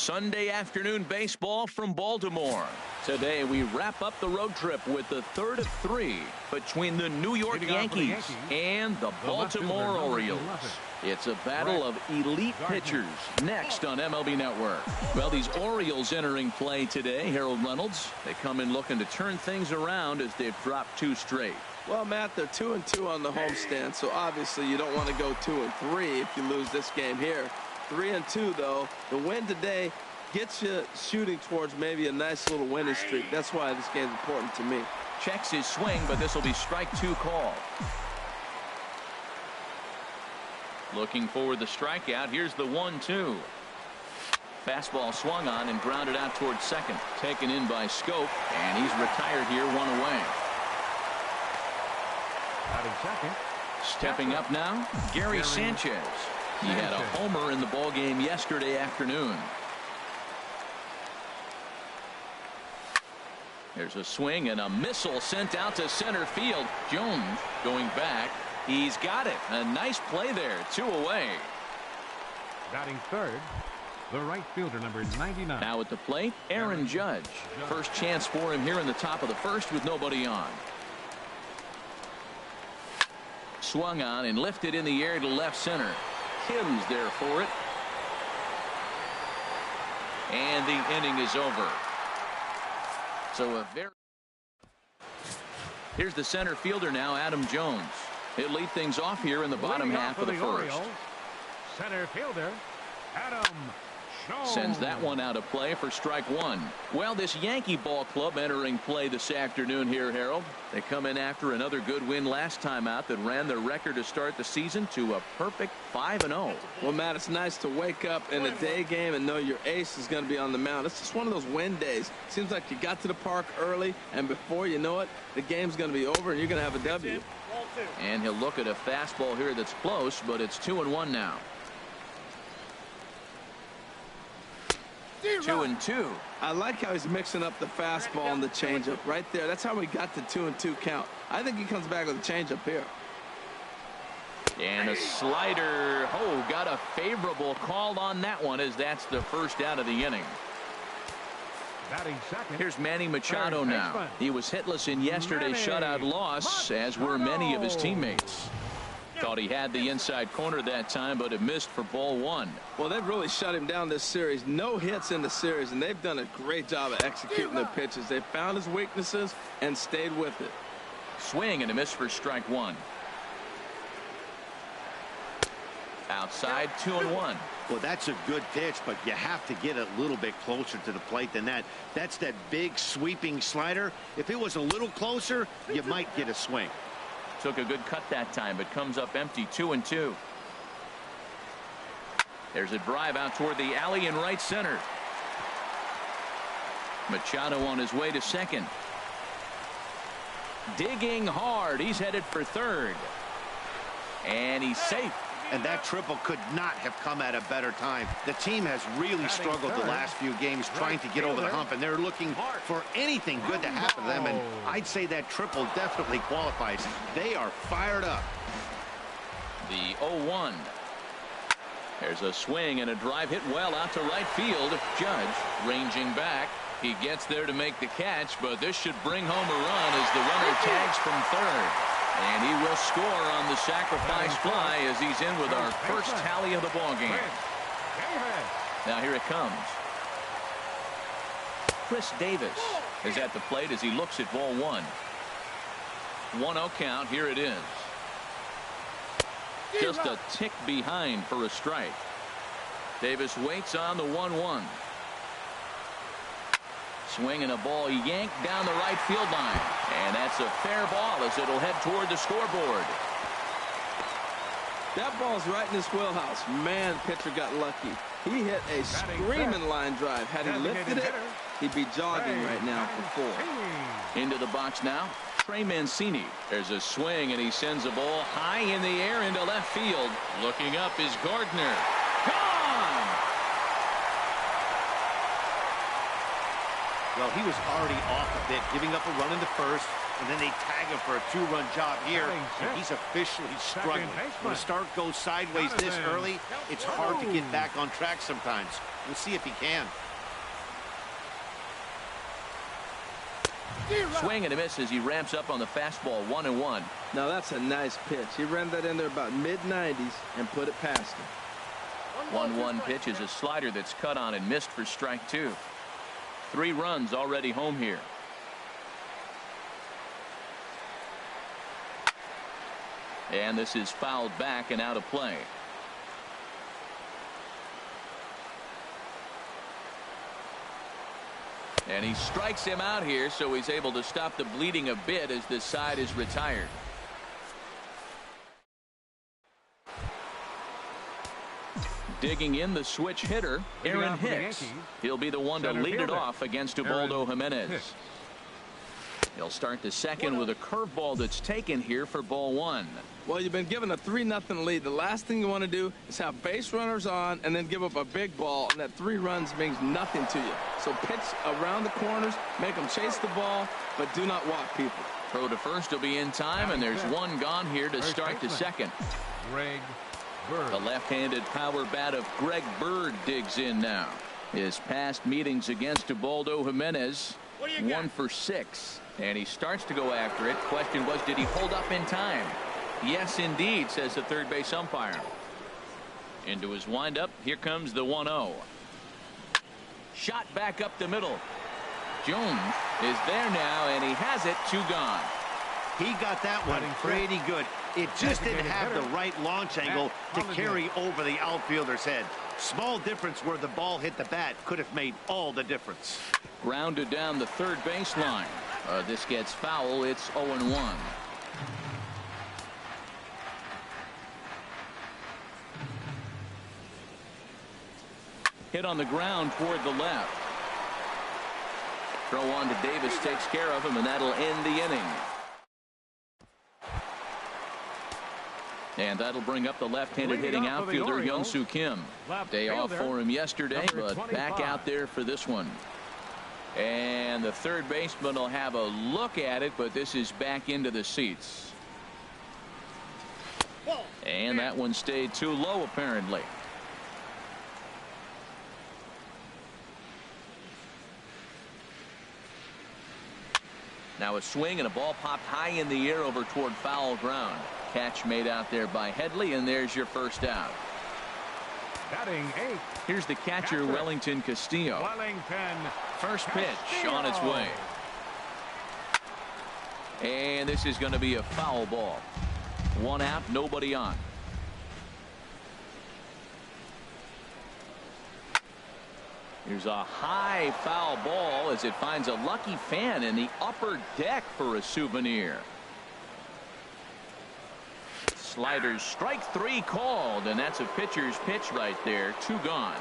Sunday afternoon baseball from Baltimore. Today we wrap up the road trip with the third of 3 between the New York Yankees and the Baltimore Orioles. It's a battle of elite pitchers next on MLB Network. Well, these Orioles entering play today, Harold Reynolds, they come in looking to turn things around as they've dropped 2 straight. Well, Matt, they're 2-2 on the homestand, so obviously you don't want to go 2-3 if you lose this game here. 3-2, though. The win today gets you shooting towards maybe a nice little winning streak. That's why this game's important to me. Checks his swing, but this will be strike 2 call. Looking for the strikeout. Here's the 1-2. Fastball swung on and grounded out towards second. Taken in by Scope, and he's retired here, 1 away. Second. Stepping up now, Gary Sanchez. He had a homer in the ball game yesterday afternoon. There's a swing and a missile sent out to center field. Jones going back. He's got it. A nice play there. 2 away. Batting third, the right fielder, number 99. Now at the plate, Aaron Judge. First chance for him here in the top of the first with nobody on. Swung on and lifted in the air to left center. Kim's there for it. And the inning is over. So here's the center fielder now, Adam Jones. He'll lead things off here in the bottom half of the first. Center fielder, Adam Jones. Sends that one out of play for strike 1. Well, this Yankee ball club entering play this afternoon here, Harold. They come in after another good win last time out that ran their record to start the season to a perfect 5-0. Well, Matt, it's nice to wake up in a day game and know your ace is going to be on the mound. It's just one of those win days. Seems like you got to the park early, and before you know it, the game's going to be over and you're going to have a W. And he'll look at a fastball here that's close, but it's 2-1 now. 2-2. I like how he's mixing up the fastball and the changeup right there. That's how we got the 2-2 count. I think he comes back with a changeup here. And a slider. Oh, got a favorable call on that one, as that's the first out of the inning. Batting second. Here's Manny Machado now. He was hitless in yesterday's shutout loss, as were many of his teammates. Thought he had the inside corner that time, but it missed for ball 1. Well, they've really shut him down this series. No hits in the series, and they've done a great job of executing their pitches. They found his weaknesses and stayed with it. Swing and a miss for strike 1. Outside, 2-1. Well, that's a good pitch, but you have to get a little bit closer to the plate than that. That's that big sweeping slider. If it was a little closer, you might get a swing. Took a good cut that time, but comes up empty. 2-2. There's a drive out toward the alley in right center. Machado on his way to second. Digging hard. He's headed for third. And he's safe. And that triple could not have come at a better time. The team has really struggled the last few games trying to get over the hump, and they're looking for anything good to happen to them, and I'd say that triple definitely qualifies. They are fired up. The 0-1. There's a swing and a drive hit well out to right field. Judge ranging back. He gets there to make the catch, but this should bring home a run as the runner tags from third. And he will score on the sacrifice fly as he's in with our first tally of the ball game. Now here it comes. Chris Davis is at the plate as he looks at ball 1. 1-0 count. Here it is. Just a tick behind for a strike. Davis waits on the 1-1. Swing and a ball yanked down the right field line. And that's a fair ball as it'll head toward the scoreboard. That ball's right in his wheelhouse. Man, pitcher got lucky. He hit a screaming line drive. Had he lifted it, he'd be jogging right now for 4. Into the box now, Trey Mancini. There's a swing, and he sends a ball high in the air into left field. Looking up is Gardner. Gone! Well, he was already off a bit, giving up a run into first. and then they tag him for a 2-run job here, and he's officially struggling. When the start goes sideways this early, it's hard to get back on track sometimes. We'll see if he can. Swing and a miss as he ramps up on the fastball, 1-1. Now that's a nice pitch. He ran that in there about mid-90s and put it past him. 1-1 pitch is a slider that's cut on and missed for strike 2. 3 runs already home here. And this is fouled back and out of play. And he strikes him out here, so he's able to stop the bleeding a bit as this side is retired. Digging in the switch hitter, Aaron Hicks. He'll be the one to lead it off against Ubaldo Jimenez. He'll start the second with a curveball that's taken here for ball 1. Well, you've been given a 3-0 lead. The last thing you want to do is have base runners on and then give up a big ball, and that 3 runs means nothing to you. So pitch around the corners, make them chase the ball, but do not walk people. Throw to first will be in time, and there's one gone here to start the second. Greg Bird. The left-handed power bat of Greg Bird digs in now. His past meetings against Ubaldo Jimenez, 1 for 6. And he starts to go after it. Question was, did he hold up in time? Yes, indeed, says the third base umpire. Into his windup. Here comes the 1-0. Shot back up the middle. Jones is there now, and he has it. 2 gone. He got that one pretty good. It just didn't have the right launch angle to carry over the outfielder's head. Small difference where the ball hit the bat could have made all the difference. Grounded down the third baseline. This gets foul. It's 0-1. Hit on the ground toward the left. Throw on to Davis takes care of him, and that'll end the inning. And that'll bring up the left-handed hitting outfielder Young-Soo Kim. Day off for him yesterday, but back out there for this one. And the third baseman will have a look at it, but this is back into the seats. And that one stayed too low, apparently. Now a swing and a ball popped high in the air over toward foul ground. Catch made out there by Headley, and there's your first out. Batting 8. Here's the catcher, Wellington Castillo. First pitch on its way. And this is going to be a foul ball. 1 out, nobody on. Here's a high foul ball as it finds a lucky fan in the upper deck for a souvenir. Sliders, strike 3 called, and that's a pitcher's pitch right there. 2 gone.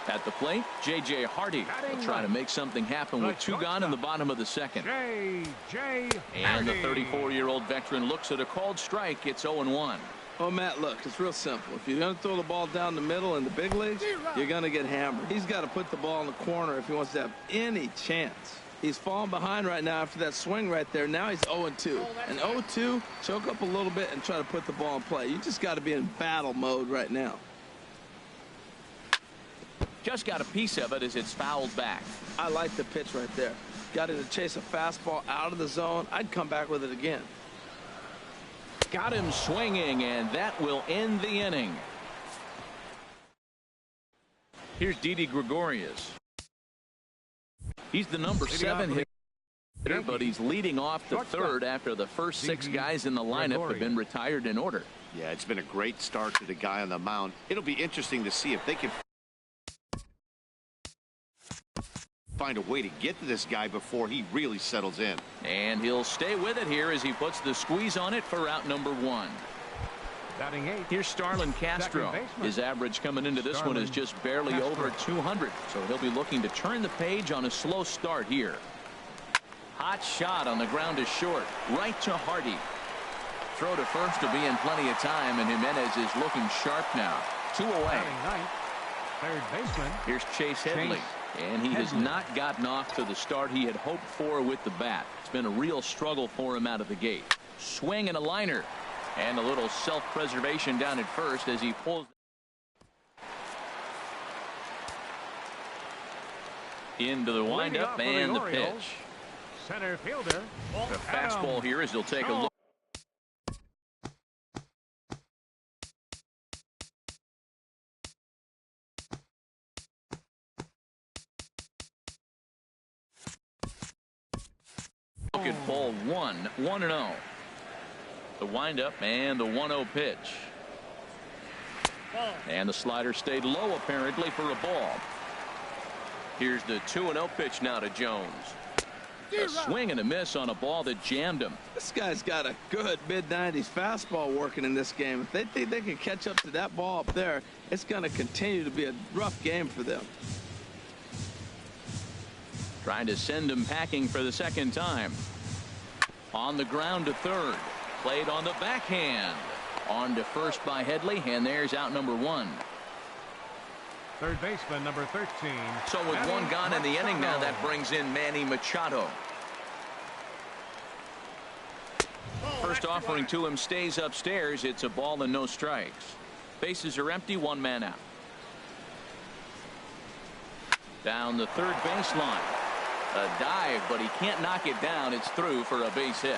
At the plate, J.J. Hardy will try to make something happen with 2 gone in the bottom of the second. And the 34-year-old veteran looks at a called strike. It's 0-1. Oh, Matt, look, it's real simple. If you're going to throw the ball down the middle in the big leagues, you're going to get hammered. He's got to put the ball in the corner if he wants to have any chance. He's falling behind right now after that swing right there. Now he's 0-2. And 0-2, choke up a little bit and try to put the ball in play. You just got to be in battle mode right now. Just got a piece of it as it's fouled back. I like the pitch right there. Got him to chase a fastball out of the zone. I'd come back with it again. Got him swinging, and that will end the inning. Here's Didi Gregorius. He's the number 7 hitter, but he's leading off the third after the first 6 guys in the lineup have been retired in order. Yeah, it's been a great start to the guy on the mound. It'll be interesting to see if they can find a way to get to this guy before he really settles in. And he'll stay with it here as he puts the squeeze on it for out number 1. Batting 8. Here's Starlin Castro. His average coming into this one is just barely over 200, so he'll be looking to turn the page on a slow start here. Hot shot on the ground is short, right to Hardy. Throw to first will be in plenty of time, and Jimenez is looking sharp now. 2 away. Third baseman. Here's Chase Headley. And he has not gotten off to the start he had hoped for with the bat. It's been a real struggle for him out of the gate. Swing and a liner. And a little self-preservation down at first as he pulls into the windup and the pitch. Center fielder. The fastball here as he'll take a look. Look at ball 1-0. The windup and the 1-0 pitch. And the slider stayed low apparently for a ball. Here's the 2-0 pitch now to Jones. A swing and a miss on a ball that jammed him. This guy's got a good mid-90s fastball working in this game. If they think they can catch up to that ball up there, it's going to continue to be a rough game for them. Trying to send him packing for the second time. On the ground to third. Played on the backhand. On to first by Headley, and there's out number 1. Third baseman number 13. So with one gone in the inning now, that brings in Manny Machado. First offering to him stays upstairs. It's a ball and no strikes. Bases are empty, 1 man out. Down the third baseline. A dive, but he can't knock it down. It's through for a base hit.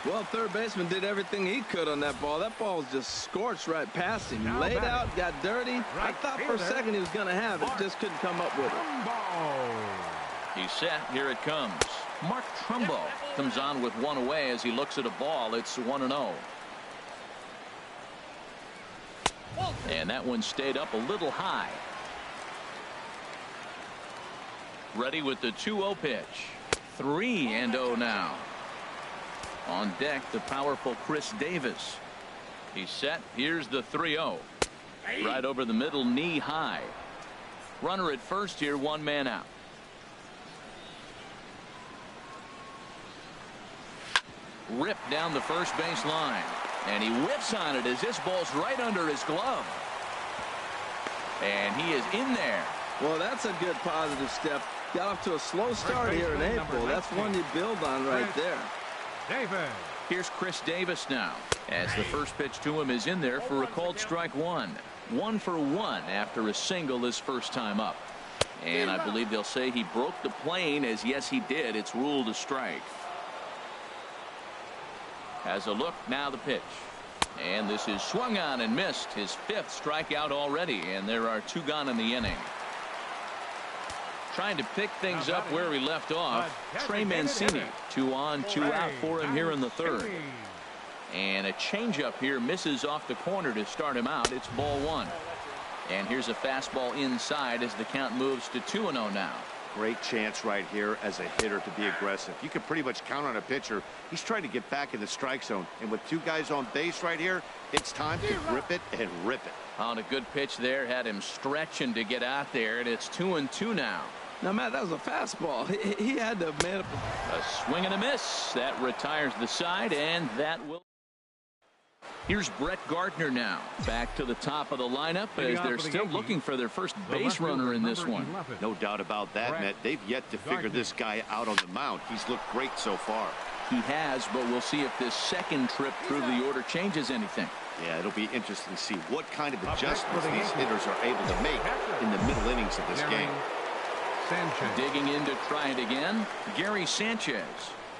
Well, third baseman did everything he could on that ball. That ball was just scorched right past him. He laid out, got dirty. I thought for a second he was going to have it. Just couldn't come up with it. He's set. Here it comes. Mark Trumbo comes on with 1 away as he looks at a ball. It's 1-0. And that one stayed up a little high. Ready with the 2-0 pitch. 3-0 now. On deck, the powerful Chris Davis. He's set. Here's the 3-0. Right over the middle, knee high. Runner at first here, 1 man out. Ripped down the first base line. And he whips on it as this ball's right under his glove. And he is in there. Well, that's a good positive step. Got off to a slow start here in April. That's one you build on right there. Davis. Here's Chris Davis now as the first pitch to him is in there for a called strike 1. 1 for 1 after a single his first time up. And I believe they'll say he broke the plane, as yes he did. It's ruled a strike. Has a look now, the pitch. And this is swung on and missed. His 5th strikeout already, and there are 2 gone in the inning. Trying to pick things up where he left off. Trey Mancini, 2 on, 2 out for him here in the 3rd. And a changeup here misses off the corner to start him out. It's ball 1. And here's a fastball inside as the count moves to 2-0 now. Great chance right here as a hitter to be aggressive. You can pretty much count on a pitcher. He's trying to get back in the strike zone. And with 2 guys on base right here, it's time to grip it and rip it. On a good pitch there, had him stretching to get out there, and it's 2-2 now. Now, Matt, that was a fastball. He had to have made up a swing and a miss. That retires the side, and that will. Here's Brett Gardner now. Back to the top of the lineup as they're still looking for their first base runner in this one. No doubt about that, Matt. They've yet to figure this guy out on the mound. He's looked great so far. He has, but we'll see if this second trip through the order changes anything. Yeah, it'll be interesting to see what kind of adjustments these hitters are able to make in the middle innings of this game. Sanchez. Digging in to try it again. Gary Sanchez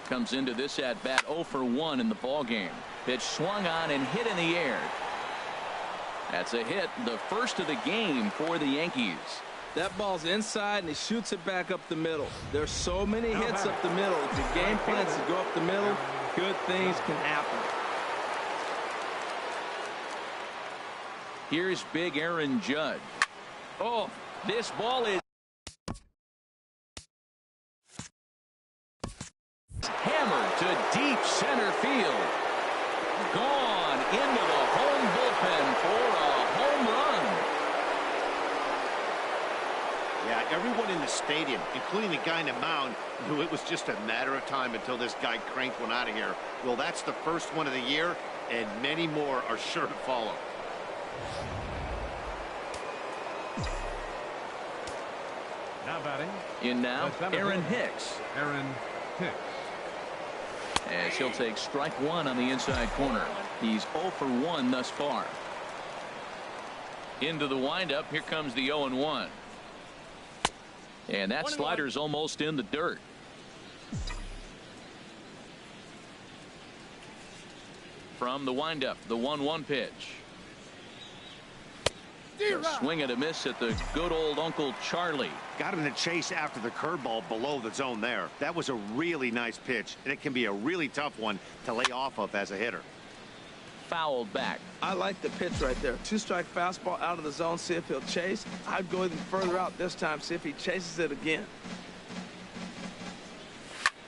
comes into this at bat 0 for 1 in the ball game. Pitch swung on and hit in the air. That's a hit, the first of the game for the Yankees. That ball's inside and he shoots it back up the middle. There's so many hits up the middle. If your game plans to go up the middle, good things can happen. Here's big Aaron Judge. Oh, this ball is hammered to deep center field. Gone into the home bullpen for a home run. Yeah, everyone in the stadium, including the guy in the mound, knew it was just a matter of time until this guy cranked one out of here. Well, that's the first one of the year, and many more are sure to follow. Now batting. In now, Aaron Hicks. Aaron Hicks. As he'll take strike one on the inside corner. He's 0 for 1 thus far. Into the windup. Here comes the 0-1. And that slider's almost in the dirt. From the windup, the 1-1 pitch. A swing and a miss at the good old Uncle Charlie. Got him to chase after the curveball below the zone there. That was a really nice pitch, and it can be a really tough one to lay off of as a hitter. Fouled back. I like the pitch right there. 2-strike fastball out of the zone. See if he'll chase. I'd go even further out this time. See if he chases it again.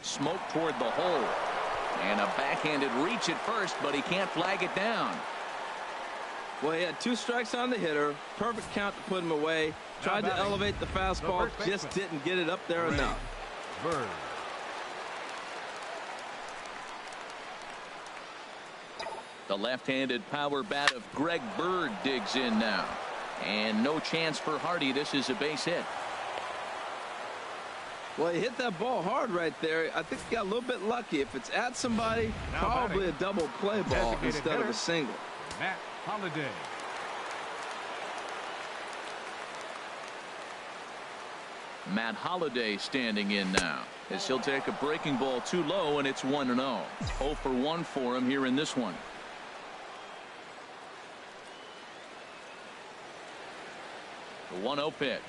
Smoke toward the hole. And a backhanded reach at first, but he can't flag it down. Well, he had 2 strikes on the hitter. Perfect count to put him away. Tried to elevate the fastball. Just didn't get it up there enough. Bird. The left-handed power bat of Greg Bird digs in now. And no chance for Hardy. This is a base hit. Well, he hit that ball hard right there. I think he got a little bit lucky. If it's at somebody, probably a double play ball instead of a single. Matt Holliday. Matt Holliday standing in now as he'll take a breaking ball too low, and it's 1-0. 0 for 1 for him here in this one. The 1-0 pitch.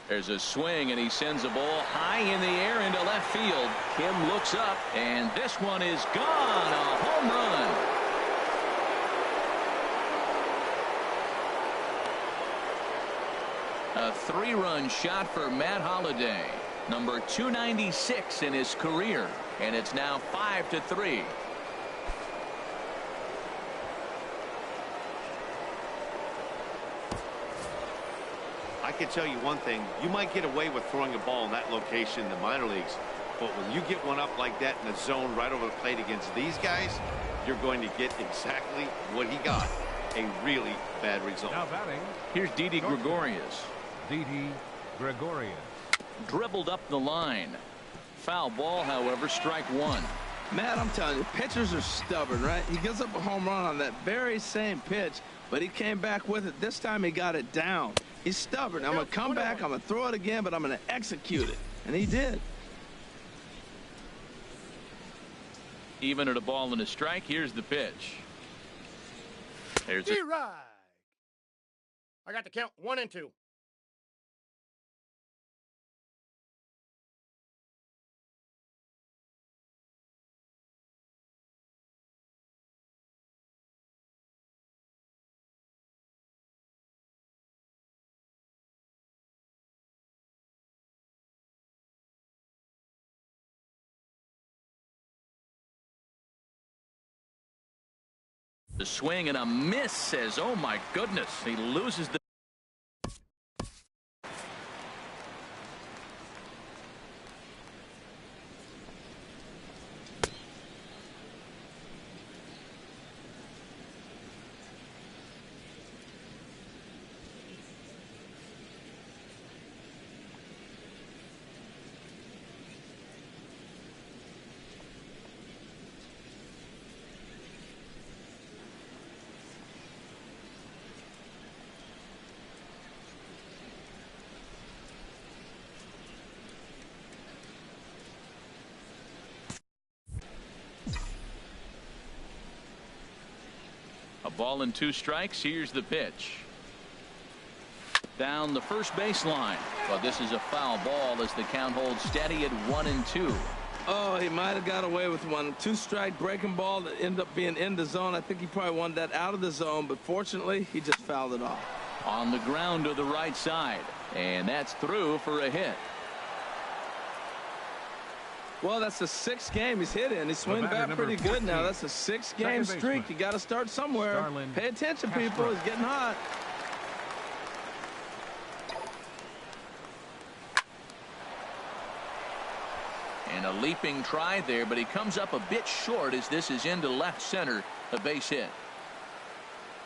There's a swing, and he sends a ball high in the air into left field. Kim looks up, and this one is gone. A home run. A 3-run shot for Matt Holliday. Number 296 in his career. And it's now 5-3. I can tell you one thing. You might get away with throwing a ball in that location in the minor leagues. But when you get one up like that in the zone right over the plate against these guys, you're going to get exactly what he got. A really bad result. Now batting. Here's Didi Gregorius. Didi Gregorius. Dribbled up the line. Foul ball, however, strike one. Matt, I'm telling you, pitchers are stubborn, right? He gives up a home run on that very same pitch, but he came back with it. This time he got it down. He's stubborn. I'm going to come back, I'm going to throw it again, but I'm going to execute it. And he did. Even at a ball and a strike, here's the pitch. There's a I got the count 1 and 2. The swing and a miss says, oh my goodness, he loses the. A ball and 2 strikes. Here's the pitch. Down the first baseline. But this is a foul ball as the count holds steady at 1-2. Oh, he might have got away with one. 2-strike breaking ball that ended up being in the zone. I think he probably wanted that out of the zone, but fortunately, he just fouled it off. On the ground to the right side. And that's through for a hit. Well, that's the 6th game he's hit in. He's swinging back pretty good now. That's a 6-game streak. You got to start somewhere. Pay attention, people. He's getting hot. And a leaping try there, but he comes up a bit short as this is into left center, a base hit.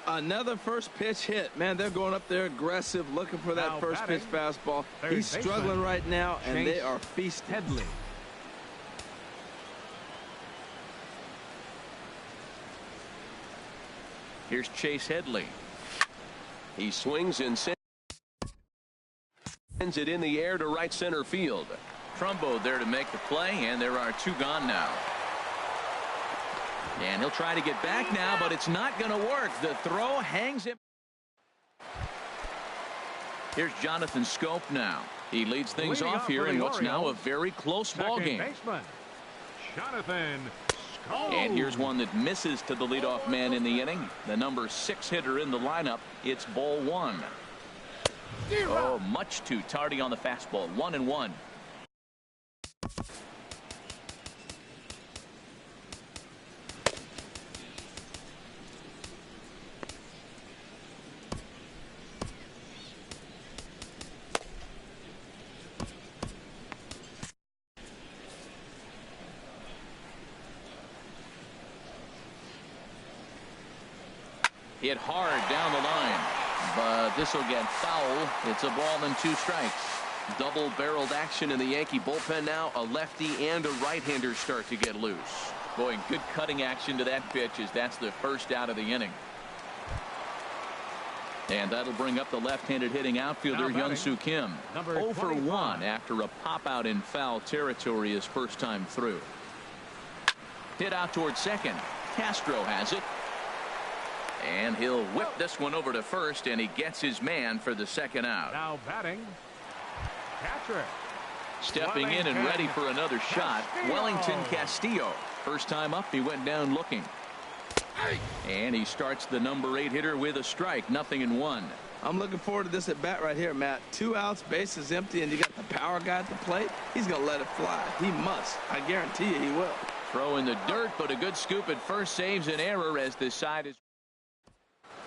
Another first pitch hit. Man, they're going up there aggressive, looking for that first pitch fastball. He's struggling right now, and they are feasting. Headley. Here's Chase Headley. He swings and sends it in the air to right center field. Trumbo there to make the play, and there are 2 gone now. And he'll try to get back now, but it's not going to work. The throw hangs him. Here's Jonathan Scope now. He leads things off here in what's now a very close ball game. Jonathan Scope. And here's one that misses to the leadoff man in the inning. The number 6 hitter in the lineup. It's ball 1. Oh, much too tardy on the fastball. 1-1. Hit hard down the line, but this will get foul. It's a ball and 2 strikes. Double-barreled action in the Yankee bullpen now. A lefty and a right-hander start to get loose. Boy, good cutting action to that pitch as that's the first out of the inning. And that'll bring up the left-handed hitting outfielder Hyun-Soo Kim. 0 for 1 after a pop-out in foul territory his first time through. Hit out towards second. Castro has it. And he'll whip this one over to first, and he gets his man for the second out. Now batting, catcher. Stepping in and ready for another shot, Wellington Castillo. First time up, he went down looking. And he starts the number 8 hitter with a strike, 0-1. I'm looking forward to this at bat right here, Matt. 2 outs, bases empty, and you got the power guy at the plate. He's going to let it fly. He must. I guarantee you he will. Throw in the dirt, but a good scoop at first saves an error as this side is.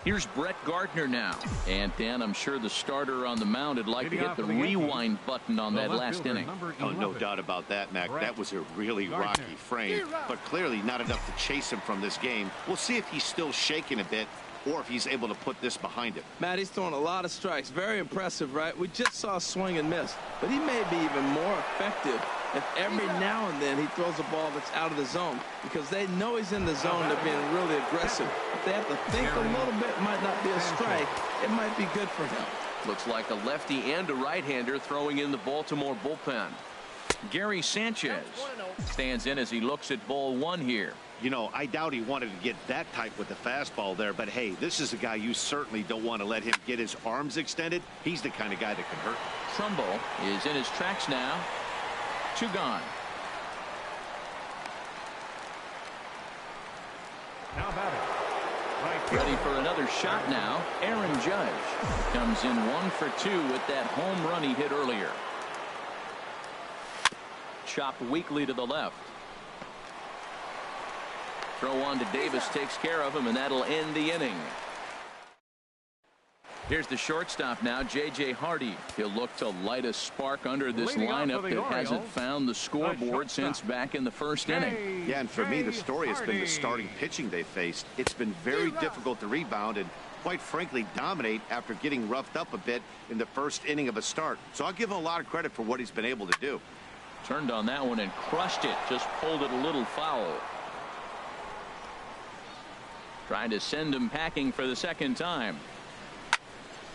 Here's Brett Gardner now. And Dan, I'm sure the starter on the mound would like to hit the rewind button on that last inning. Oh, no doubt about that, Mac. That was a really rocky frame, but clearly not enough to chase him from this game. We'll see if he's still shaking a bit or if he's able to put this behind him. Matt, he's throwing a lot of strikes. Very impressive, right? We just saw a swing and miss, but he may be even more effective if every now and then he throws a ball that's out of the zone, because they know he's in the zone. They're being really aggressive. If they have to think a little bit, it might not be a strike. It might be good for him. Looks like a lefty and a right-hander throwing in the Baltimore bullpen. Gary Sanchez stands in as he looks at ball 1 here. You know, I doubt he wanted to get that tight with the fastball there, but hey, this is a guy you certainly don't want to let him get his arms extended. He's the kind of guy that can hurt. Trumbo is in his tracks now. 2 gone. Now batting. Ready for another shot now. Aaron Judge comes in 1 for 2 with that home run he hit earlier. Chopped weakly to the left. Throw on to Davis takes care of him, and that'll end the inning. Here's the shortstop now, J.J. Hardy. He'll look to light a spark under this lineup that hasn't found the scoreboard since back in the first inning. Yeah, and for me, the story has been the starting pitching they faced. It's been very difficult to rebound and, quite frankly, dominate after getting roughed up a bit in the first inning of a start. So I'll give him a lot of credit for what he's been able to do. Turned on that one and crushed it. Just pulled it a little foul. Trying to send him packing for the second time.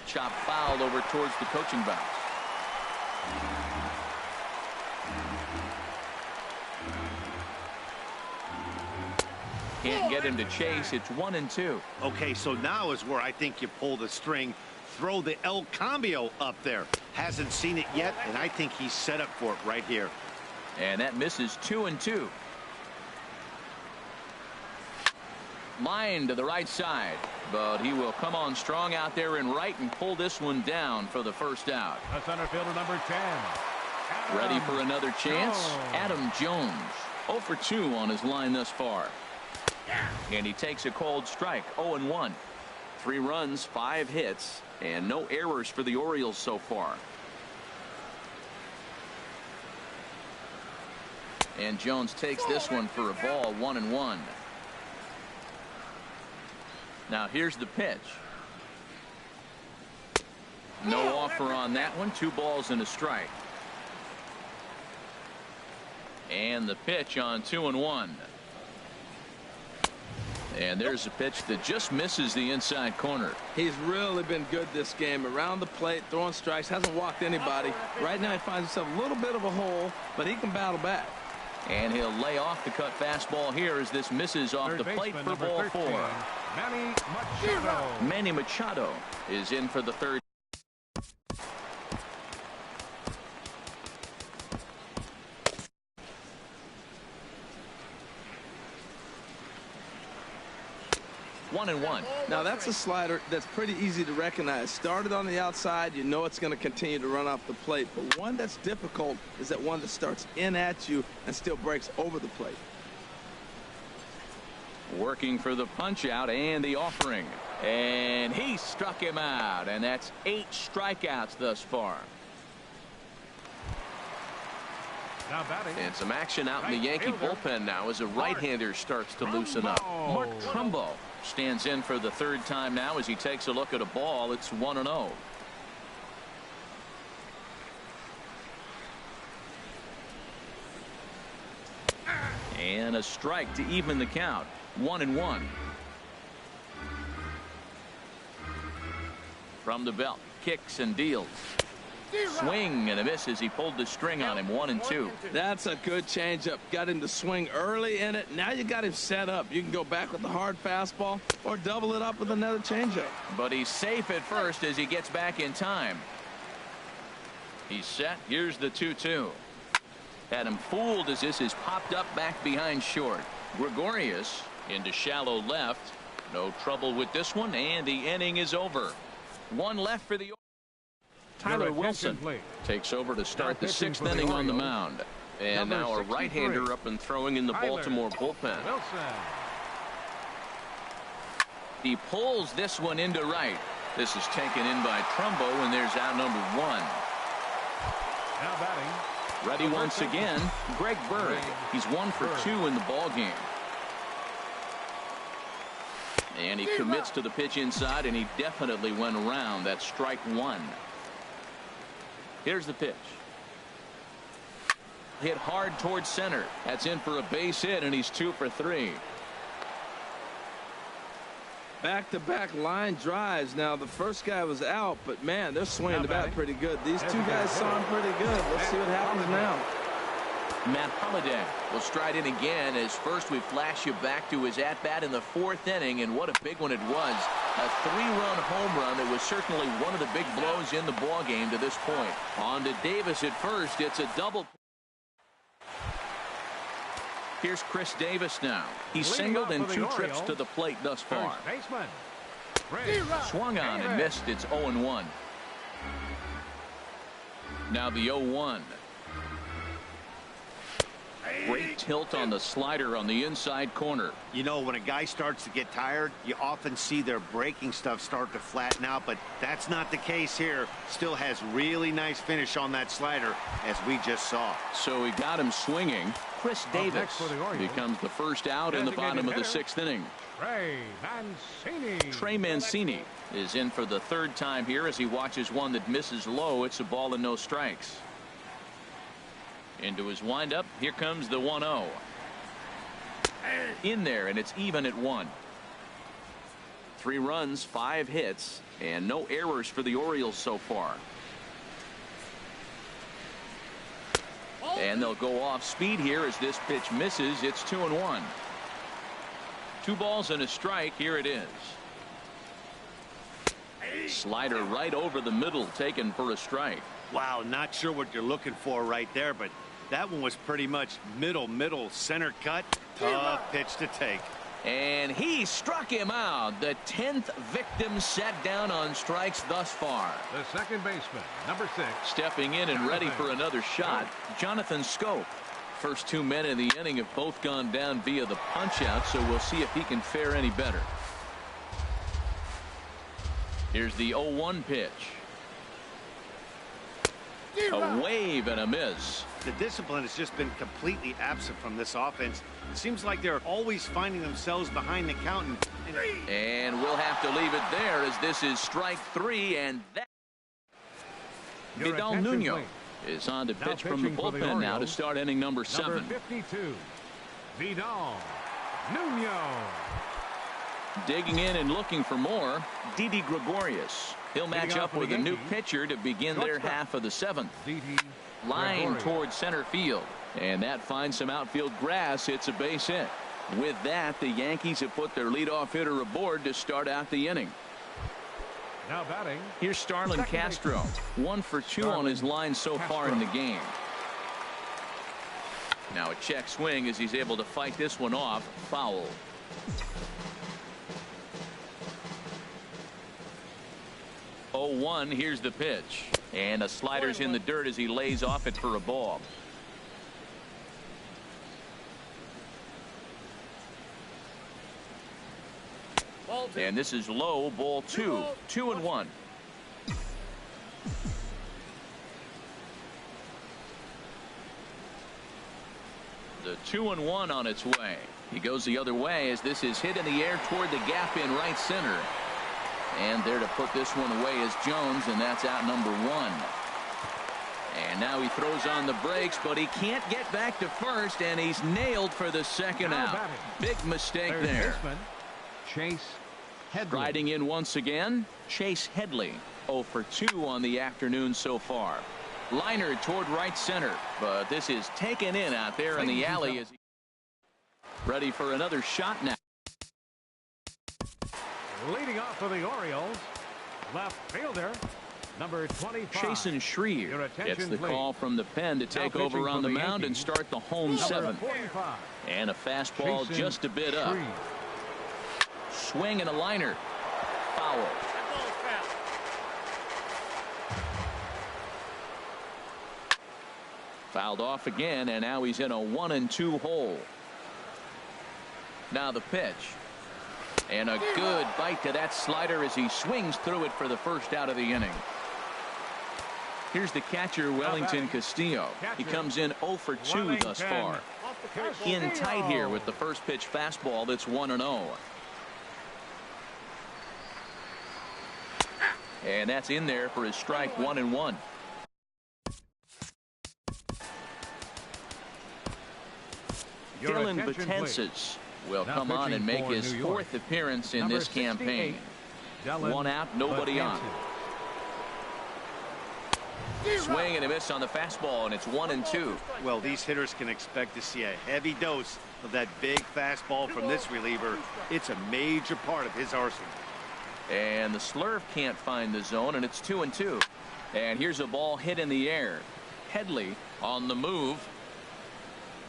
Chop foul over towards the coaching box. Can't get him to chase. It's 1-2. Okay, so now is where I think you pull the string. Throw the El Cambio up there. Hasn't seen it yet, and I think he's set up for it right here. And that misses. 2-2. Line to the right side, but he will come on strong out there in right and pull this one down for the first out. The center fielder, number 10. Ready for another chance? Adam Jones. 0 for 2 on his line thus far. And he takes a cold strike. 0-1. 3 runs, 5 hits, and no errors for the Orioles so far. And Jones takes this one for a ball. 1-1. Now here's the pitch. No offer on that one. 2 balls and a strike. And the pitch on 2-1. And there's a pitch that just misses the inside corner. He's really been good this game. Around the plate, throwing strikes, hasn't walked anybody. Right now he finds himself a little bit of a hole, but he can battle back. And he'll lay off the cut fastball here as this misses off the plate for ball 4. Manny Machado is in for the third. One and one. Now that's a slider that's pretty easy to recognize. Started on the outside, you know it's going to continue to run off the plate. But one that's difficult is that one that starts in at you and still breaks over the plate. Working for the punch out and the offering. And he struck him out. And that's 8 strikeouts thus far. Now batting. And some action out in the Yankee bullpen now as a right-hander starts to loosen up. Mark Trumbo stands in for the 3rd time now as he takes a look at a ball. It's 1-0. And a strike to even the count. 1-1. From the belt, kicks and deals. Swing and a miss as he pulled the string on him. 1-2. That's a good changeup. Got him to swing early in it. Now you got him set up. You can go back with the hard fastball or double it up with another changeup. But he's safe at first as he gets back in time. He's set. Here's the 2-2. Had him fooled as this is popped up back behind short. Gregorius into shallow left. No trouble with this one, and the inning is over. 1 left for the. Tyler Wilson takes over to start the 6th inning on the mound. And now a right-hander up and throwing in the Baltimore bullpen. He pulls this one into right. This is taken in by Trumbo, and there's out number 1. Now batting. Ready once again, Greg Bird. He's 1 for 2 in the ball game. And he commits to the pitch inside, and he definitely went around. That's strike 1. Here's the pitch. Hit hard towards center. That's in for a base hit, and he's 2 for 3. Back-to-back line drives. Now the first guy was out, but man, they're swinging the bat pretty good. These 2 guys saw him pretty good. Let's see what happens now. Matt Holliday will stride in again as first we flash you back to his at-bat in the 4th inning, and what a big one it was. A 3-run home run that was certainly one of the big blows in the ball game to this point. On to Davis at first. It's a double. Here's Chris Davis now. He's singled in 2 trips to the plate thus far. Swung on and missed. It's 0-1. Now the 0-1. Great tilt on the slider on the inside corner. You know, when a guy starts to get tired, you often see their breaking stuff start to flatten out, but that's not the case here. Still has really nice finish on that slider, as we just saw. So he got him swinging. Chris Davis becomes the first out in the bottom of the 6th inning. Trey Mancini is in for the 3rd time here as he watches one that misses low. It's a ball and no strikes. Into his windup. Here comes the 1-0. In there, and it's even at 1. 3 runs, 5 hits, and no errors for the Orioles so far. And they'll go off speed here as this pitch misses. It's 2-1. 2 balls and a strike. Here it is. Slider right over the middle, taken for a strike. Wow, not sure what you're looking for right there, but that one was pretty much middle center cut. Tough pitch to take. And he struck him out. The 10th victim set down on strikes thus far. The second baseman, number 6. Stepping in and ready for another shot, Jonathan Schoop. First 2 men in the inning have both gone down via the punch out, so we'll see if he can fare any better. Here's the 0-1 pitch. A wave and a miss. The discipline has just been completely absent from this offense. It seems like they're always finding themselves behind the count. And we'll have to leave it there as this is strike 3, and that Vidal Nuno is on to pitch from the bullpen now to start inning number 7. Number 52, Vidal Nuno. Digging in and looking for more, Didi Gregorius. He'll match up with a new pitcher to begin their half of the 7th. Line towards center field, and that finds some outfield grass. It's a base hit. With that, the Yankees have put their leadoff hitter aboard to start out the inning. Now batting, here's Starlin Castro. 1 for 2 on his line so far in the game. Now a check swing as he's able to fight this one off. Foul. Oh, 1. Here's the pitch, and a slider's in the dirt as he lays off it for a ball. And this is low, ball 2. 2-1. The 2-1 on its way. He goes the other way as this is hit in the air toward the gap in right center. And there to put this one away is Jones, and that's out number 1. And now he throws on the brakes, but he can't get back to first, and he's nailed for the second out. Big mistake there. Chase Headley. Riding in once again, Chase Headley. 0 for 2 on the afternoon so far. Liner toward right center, but this is taken in out there in the alley as he ready for another shot now. Leading off for the Orioles, left fielder, number 25. Chasen Shreve gets the call from the pen to take over on the mound and start the home 7th. And a fastball just a bit up. Swing and a liner. Foul. Fouled off again, and now he's in a 1-2 hole. Now the pitch. And a good bite to that slider as he swings through it for the first out of the inning. Here's the catcher, Wellington Castillo. He comes in 0 for 2 thus far. In tight here with the first pitch fastball that's 1-0. And that's in there for his strike 1-1. Dylan Betances will come on and make his 4th appearance in this campaign. 1 out, nobody on. Swing and a miss on the fastball, and it's 1-2. Well, these hitters can expect to see a heavy dose of that big fastball from this reliever. It's a major part of his arsenal. And the slurve can't find the zone, and it's 2-2. And here's a ball hit in the air. Headley on the move.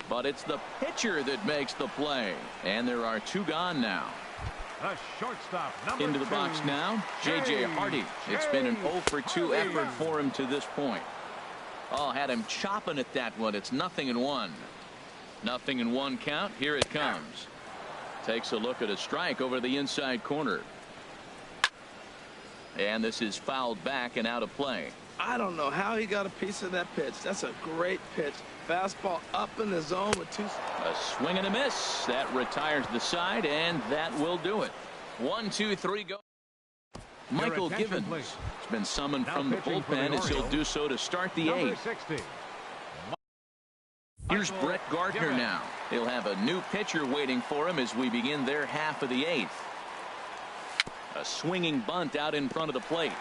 But it's the pitcher that makes the play. And there are 2 gone now. The shortstop, number into the 2, box now, J.J. Hardy. It's been an 0 for 2 effort for him to this point. Oh, had him chopping at that one. It's 0-1. 0-1 count. Here it comes. Takes a look at a strike over the inside corner. And this is fouled back and out of play. I don't know how he got a piece of that pitch. That's a great pitch. Fastball up in the zone with 2. A swing and a miss. That retires the side, and that will do it. 1, 2, 3, go. Michael Givens has been summoned from the bullpen as he'll do so to start the 8th. Here's Brett Gardner now. He'll have a new pitcher waiting for him as we begin their half of the 8th. A swinging bunt out in front of the plate.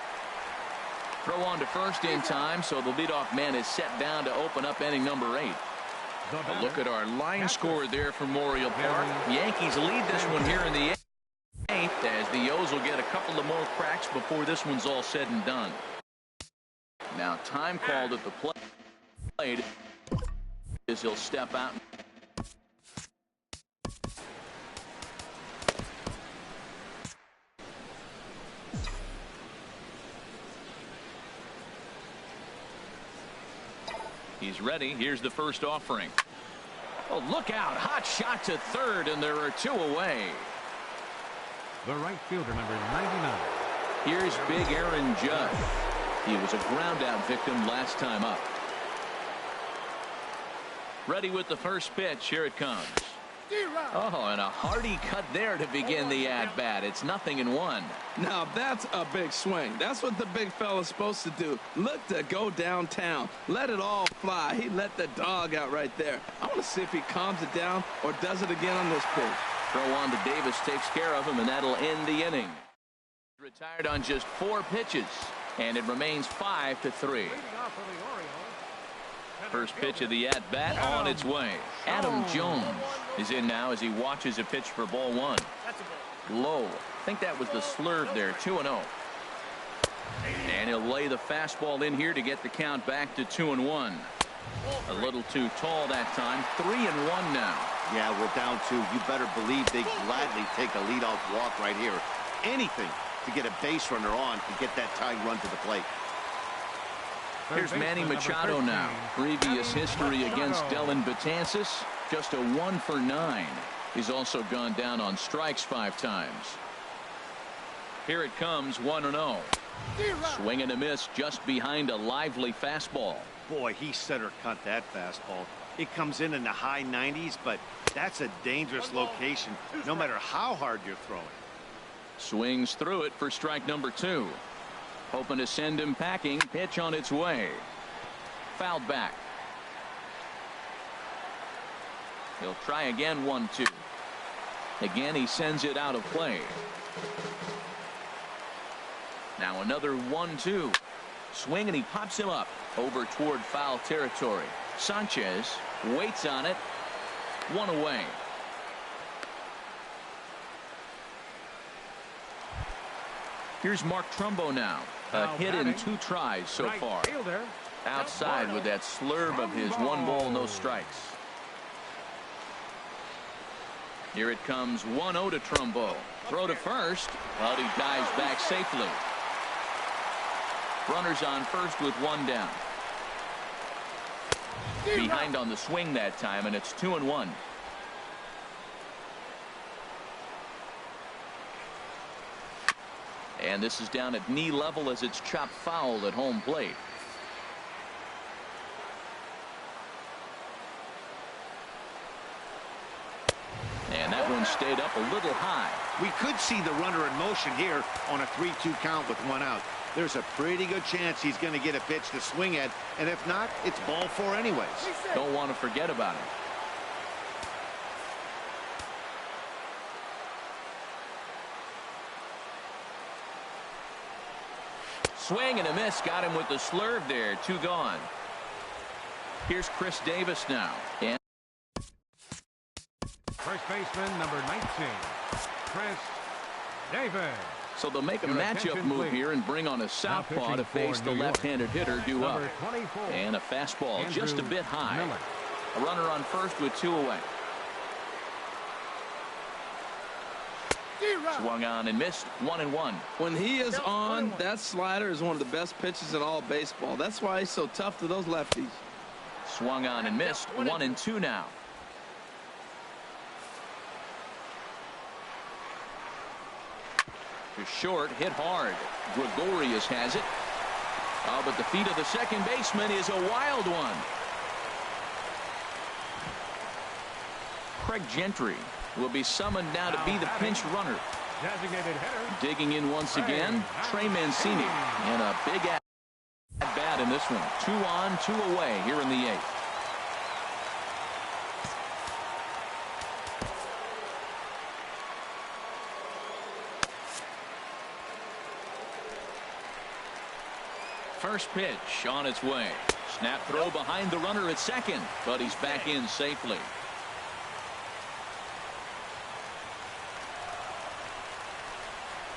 Throw on to first in time, so the leadoff man is set down to open up inning number 8. A look at our line score there for Memorial Park. The Yankees lead this one here in the 8th, as the O's will get a couple of more cracks before this one's all said and done. Now time called at the plate as he'll step out. He's ready. Here's the first offering. Oh, look out. Hot shot to third, and there are 2 away. The right fielder, number 99. Here's big Aaron Judge. He was a ground out victim last time up. Ready with the first pitch. Here it comes. Oh, and a hearty cut there to begin the at-bat. It's 0-1. Now that's a big swing. That's what the big fella's supposed to do. Look to go downtown. Let it all fly. He let the dog out right there. I want to see if he calms it down or does it again on this pitch. Throw on to Davis, takes care of him, and that'll end the inning. Retired on just 4 pitches, and it remains 5-3. First pitch of the at-bat on its way. Adam Jones is in now as he watches a pitch for ball 1. Low. I think that was the slurve there. 2-0. And he'll lay the fastball in here to get the count back to 2-1. A little too tall that time. 3-1 now. Yeah, we're down 2. You better believe they gladly take a leadoff walk right here. Anything to get a base runner on and get that tying run to the plate. Here's Manny Machado now. Previous history against Dellin Betances, just a 1 for 9. He's also gone down on strikes 5 times. Here it comes, 1-0. Swing and a miss just behind a lively fastball. Boy, he center cut that fastball. It comes in the high 90s, but that's a dangerous location no matter how hard you're throwing. Swings through it for strike number 2. Hoping to send him packing. Pitch on its way. Fouled back. He'll try again. 1-2. Again, he sends it out of play. Now another 1-2. Swing, and he pops him up over toward foul territory. Sanchez waits on it. 1 away. Here's Mark Trumbo now. A hit in 2 tries so far. Outside with that slurve of his. 1 ball, no strikes. Here it comes. 1-0 to Trumbo. Throw to first, but he dives back safely. Runners on first with 1 down. Behind on the swing that time, and it's 2-1. And this is down at knee level as it's chopped foul at home plate. And that one stayed up a little high. We could see the runner in motion here on a 3-2 count with 1 out. There's a pretty good chance he's going to get a pitch to swing at, and if not, it's ball 4 anyways. Don't want to forget about it. Swing and a miss. Got him with the slurve there. 2 gone. Here's Chris Davis now. And First baseman, number 19, Chris Davis. So they'll make a matchup move here and bring on a southpaw to face the left-handed hitter due up. And a fastball just a bit high. A runner on first with 2 away. Swung on and missed. 1-1. When he is on, that slider is one of the best pitches in all baseball. That's why he's so tough to those lefties. Swung on and missed. 1-2 now. To short, hit hard. Gregorius has it. Oh, but the feet of the second baseman is a wild one. Craig Gentry will be summoned now to be the pinch runner. Designated hitter. Digging in once again, Trey Mancini. And a big at-bat in this one. 2 on, 2 away here in the 8th. First pitch on its way. Snap throw behind the runner at second, but he's back in safely.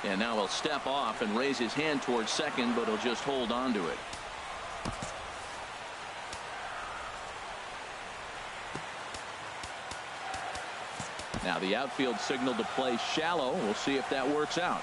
And now he'll step off and raise his hand towards second, but he'll just hold on to it. Now the outfield signal to play shallow. We'll see if that works out.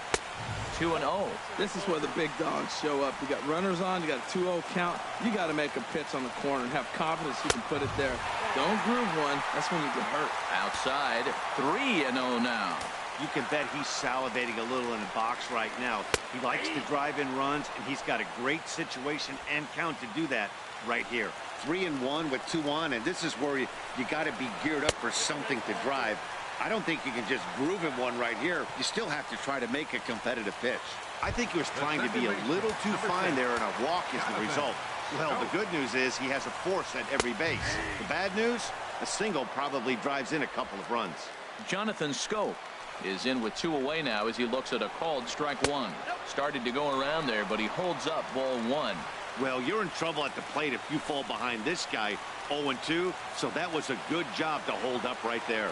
2-0. This is where the big dogs show up. You got runners on. You got a 2-0 count. You got to make a pitch on the corner and have confidence you can put it there. Don't groove one. That's when you get hurt. Outside. 3-0 now. You can bet he's salivating a little in the box right now. He likes to drive in runs, and he's got a great situation and count to do that right here. 3-1 with 2 on, and this is where you got to be geared up for something to drive. I don't think you can just groove him one right here. You still have to try to make a competitive pitch. I think he was trying to be a little too fine there, and a walk is the result. Well, the good news is he has a force at every base. The bad news, a single probably drives in a couple of runs. Jonathan Scope is in with 2 away now as he looks at a called strike 1. Started to go around there, but he holds up ball 1. Well, you're in trouble at the plate if you fall behind this guy 0-2, so that was a good job to hold up right there.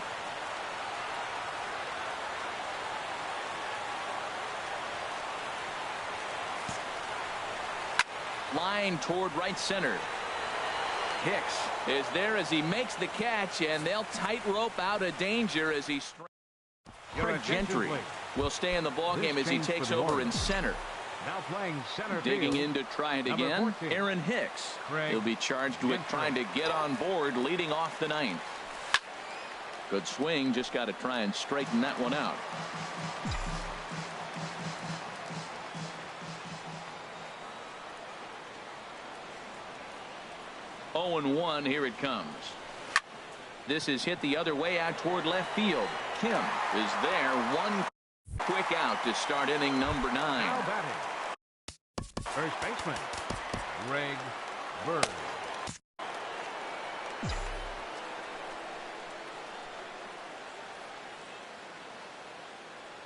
Line toward right center. Hicks is there as he makes the catch, and they'll tightrope out of danger as he Craig Gentry will stay in the ballgame as he takes over in center. Now playing center Digging field. in to try it again, 14. Aaron Hicks. Craig He'll be charged with trying to get on board leading off the 9th. Good swing, just got to try and straighten that one out. Oh, and 1, here it comes. This is hit the other way out toward left field. Kim is there. One quick out to start inning number 9. Now batting. First baseman, Greg Bird.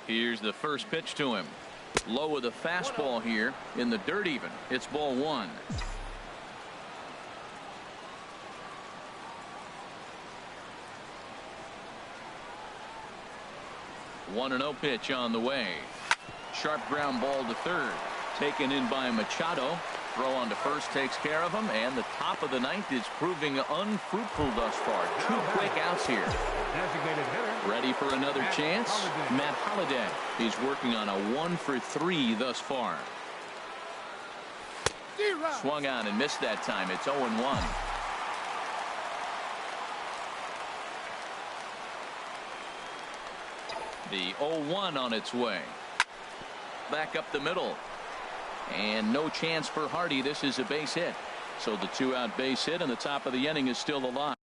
Here's the first pitch to him. Low with a fastball here in the dirt even. It's ball 1. One 1-0 pitch on the way. Sharp ground ball to third. Taken in by Machado. Throw on to first takes care of him, and the top of the 9th is proving unfruitful thus far. 2 quick outs here. Designated hitter. Ready for another chance? Matt Holliday. He's working on a 1-for-3 thus far. Swung on and missed that time. It's 0-1. The 0-1 on its way. Back up the middle. And no chance for Hardy. This is a base hit. So the 2-out base hit, and the top of the inning is still alive.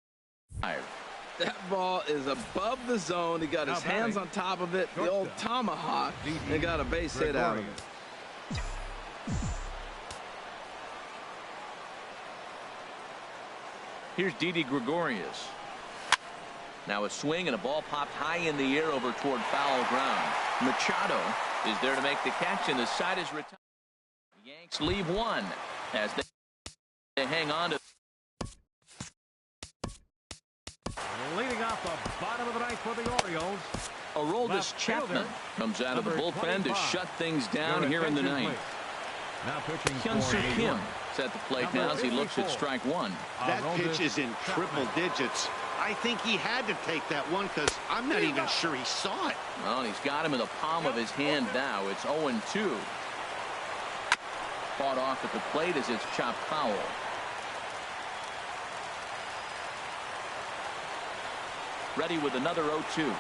That ball is above the zone. He got his hands on top of it. The old tomahawk. And got a base hit out of it. Here's Didi Gregorius. Now a swing and a ball popped high in the air over toward foul ground. Machado is there to make the catch, and the side is retired. The Yanks leave 1 as they hang on to. Leading off the bottom of the 9th for the Orioles. Aroldis Chapman comes out of the bullpen to shut things down here in the 9th. Now pitching Hyun-Soo Kim is at the plate now as he looks at strike 1. That pitch is in triple digits. I think he had to take that one because I'm not even sure he saw it. Well, he's got him in the palm of his hand now. It's 0-2. Fought off at the plate as it's chopped foul. Ready with another 0-2.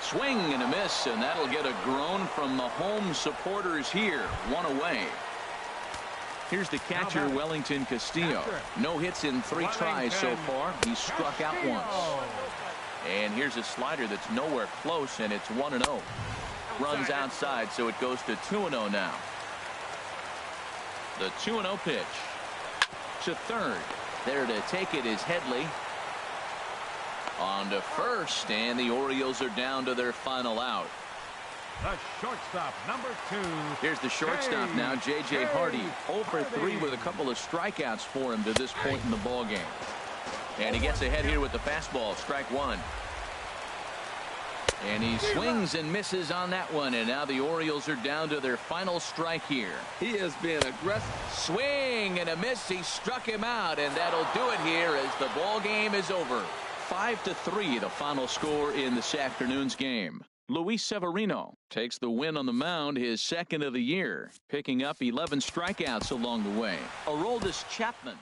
Swing and a miss, and that'll get a groan from the home supporters here. 1 away. Here's the catcher, Wellington Castillo. No hits in 3 tries so far. He's struck out once. And here's a slider that's nowhere close, and it's 1-0. Runs outside, so it goes to 2-0 now. The 2-0 pitch to third. There to take it is Headley. On to first, and the Orioles are down to their final out. The shortstop, number 2. Here's the shortstop now, J.J. Hardy. 0-for-3 with a couple of strikeouts for him to this point in the ballgame. And he gets ahead here with the fastball, strike 1. And he swings and misses on that one, and now the Orioles are down to their final strike here. He is being aggressive. Swing and a miss. He struck him out, and that'll do it here as the ball game is over. 5-3 the final score in this afternoon's game. Luis Severino takes the win on the mound, his 2nd of the year, picking up 11 strikeouts along the way. Aroldis Chapman